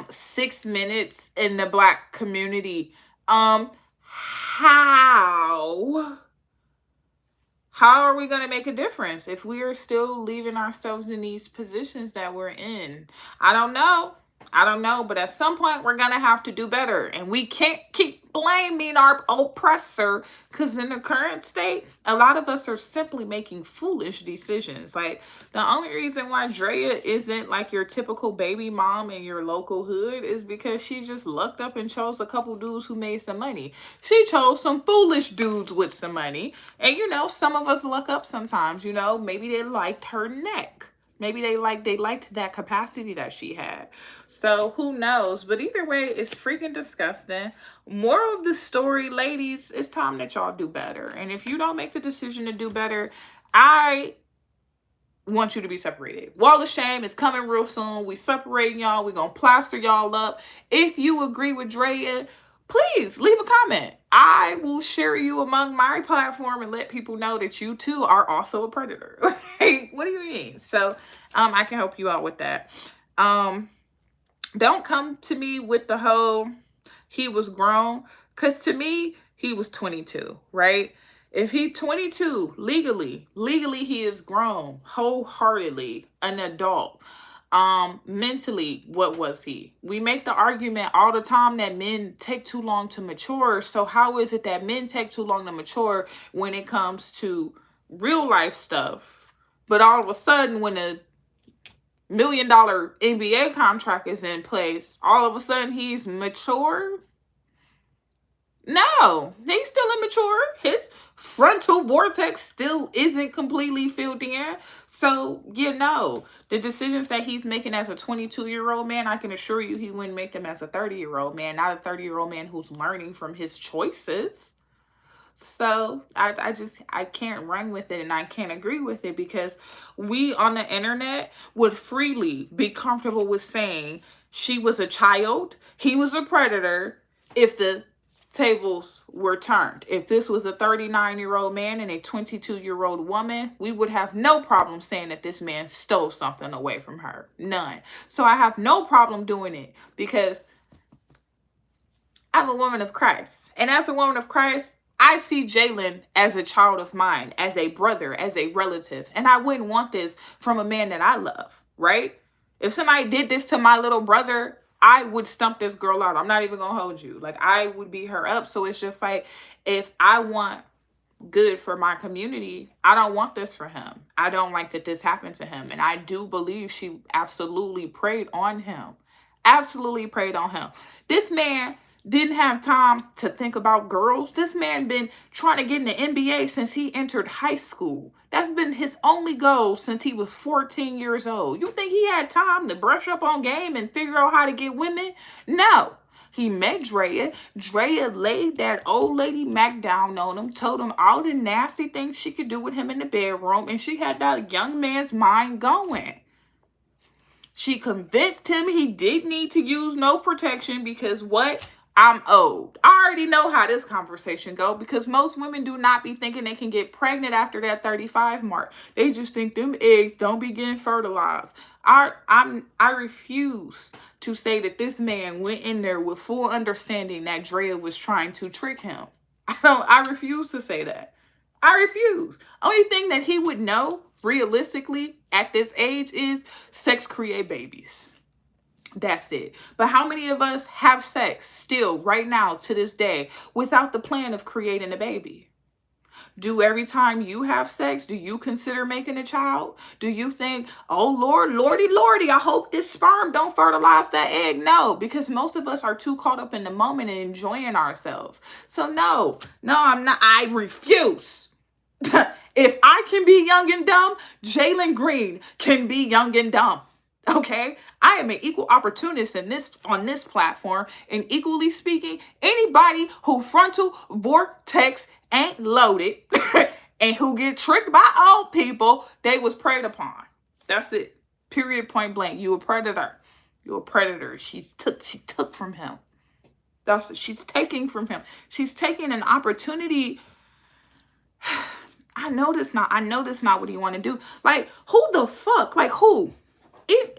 6 minutes in the black community? How? How are we going to make a difference if we are still leaving ourselves in these positions that we're in? I don't know. I don't know, but at some point we're going to have to do better. And we can't keep blaming our oppressor because in the current state, a lot of us are simply making foolish decisions. Like, the only reason why Draya isn't like your typical baby mom in your local hood is because she just lucked up and chose a couple dudes who made some money. She chose some foolish dudes with some money. And, some of us luck up sometimes, maybe they liked her neck. Maybe they liked that capacity that she had. So who knows? But either way, it's freaking disgusting. Moral of the story, ladies, it's time that y'all do better. And if you don't make the decision to do better, I want you to be separated. Wall of Shame is coming real soon. We separating y'all. We're going to plaster y'all up. If you agree with Draya, please leave a comment. I will share you among my platform and let people know that you too are also a predator. Like, what do you mean? So I can help you out with that. Don't come to me with the whole he was grown, because to me, he was 22, right? If he 22, legally he is grown, wholeheartedly an adult. Mentally, what was he? We make the argument all the time that men take too long to mature. So how is it that men take too long to mature when it comes to real life stuff? But all of a sudden, when a $1 million NBA contract is in place, all of a sudden he's mature? No, he's still immature. His frontal vortex still isn't completely filled in. So, the decisions that he's making as a 22-year-old man, I can assure you he wouldn't make them as a 30-year-old man, not a 30-year-old man who's learning from his choices. So I can't run with it and I can't agree with it, because we on the internet would freely be comfortable with saying she was a child, he was a predator, if the tables were turned. If this was a 39-year-old man and a 22-year-old woman, we would have no problem saying that this man stole something away from her. None. So I have no problem doing it, because I'm a woman of Christ. And as a woman of Christ, I see Jalen as a child of mine, as a brother, as a relative. And I wouldn't want this from a man that I love, right? If somebody did this to my little brother, I would stump this girl out. I'm not even going to hold you. Like, I would beat her up. So it's just like, if I want good for my community, I don't want this for him. I don't like that this happened to him. And I do believe she absolutely preyed on him. Absolutely preyed on him. This man didn't have time to think about girls. This man been trying to get in the NBA since he entered high school. That's been his only goal since he was 14 years old. You think he had time to brush up on game and figure out how to get women? No. He met Draya. Draya laid that old lady Mac down on him, told him all the nasty things she could do with him in the bedroom, and she had that young man's mind going. She convinced him he didn't need to use no protection because what? I'm old. I already know how this conversation go, because most women do not be thinking they can get pregnant after that 35 mark. They just think them eggs don't be getting fertilized. I refuse to say that this man went in there with full understanding that Draya was trying to trick him. I refuse to say that. I refuse. Only thing that he would know realistically at this age is sex create babies. That's it. But how many of us have sex still right now to this day without the plan of creating a baby? Do every time you have sex, do you consider making a child? Do you think, oh Lord, Lordy, I hope this sperm don't fertilize that egg? No, because most of us are too caught up in the moment and enjoying ourselves. So no, I'm not. I refuse. If I can be young and dumb, Jalen Green can be young and dumb. Okay, I am an equal opportunist in this on this platform, and equally speaking, anybody who frontal vortex ain't loaded and who get tricked by old people, they was preyed upon. That's it. Period. Point blank. You a predator. You a predator. She took from him. That's what she's taking from him. She's taking an opportunity. I know this not what you want to do. Like, who the fuck? Like, who?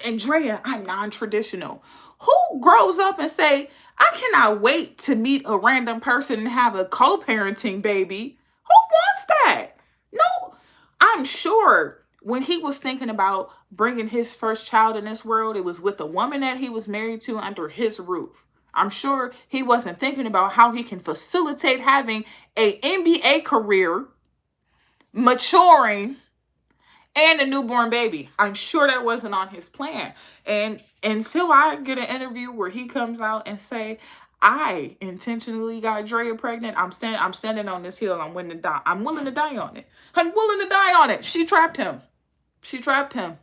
And Draya, I'm non-traditional. Who grows up and say, I cannot wait to meet a random person and have a co-parenting baby? Who wants that? No, I'm sure when he was thinking about bringing his first child in this world, it was with a woman that he was married to under his roof. I'm sure he wasn't thinking about how he can facilitate having a NBA career, maturing, and a newborn baby. I'm sure that wasn't on his plan. And until I get an interview where he comes out and say, I intentionally got Draya pregnant, I'm standing on this hill. I'm willing to die. I'm willing to die on it. I'm willing to die on it. She trapped him. She trapped him.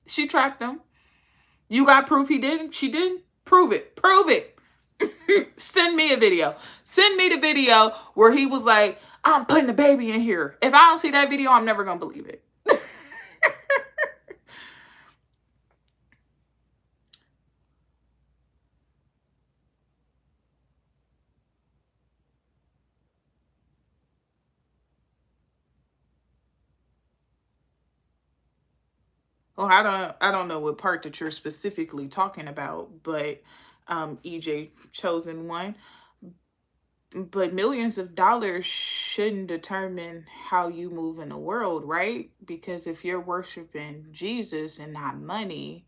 She trapped him. You got proof he didn't? She didn't? Prove it. Prove it. Send me a video. Send me the video where he was like, I'm putting the baby in here. If I don't see that video, I'm never going to believe it. Well, I don't know what part that you're specifically talking about, but EJ chosen one. But millions of dollars shouldn't determine how you move in the world, right? Because if you're worshiping Jesus and not money,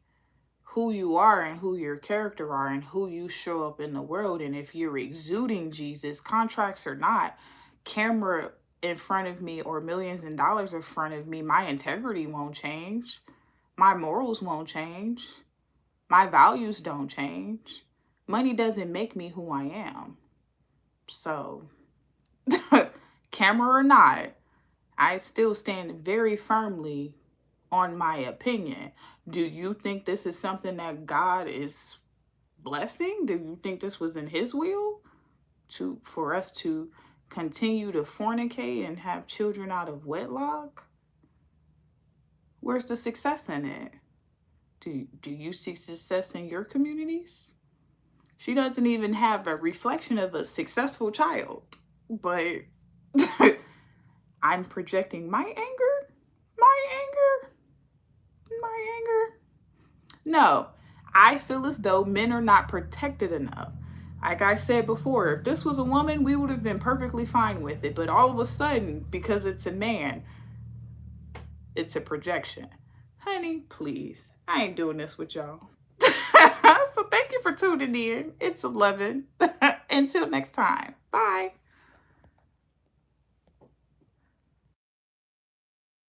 who you are and who your character are and who you show up in the world, and if you're exuding Jesus, contracts or not, camera in front of me or millions of dollars in front of me, my integrity won't change. My morals won't change. My values don't change. Money doesn't make me who I am. So, camera or not, I still stand very firmly on my opinion. Do you think this is something that God is blessing? Do you think this was in his will for us to continue to fornicate and have children out of wedlock? Where's the success in it? Do you see success in your communities? She doesn't even have a reflection of a successful child, but I'm projecting my anger. No, I feel as though men are not protected enough. Like I said before, if this was a woman, we would have been perfectly fine with it. But all of a sudden, because it's a man, it's a projection. Honey, please. I ain't doing this with y'all. So thank you for tuning in. It's 11. Until next time. Bye.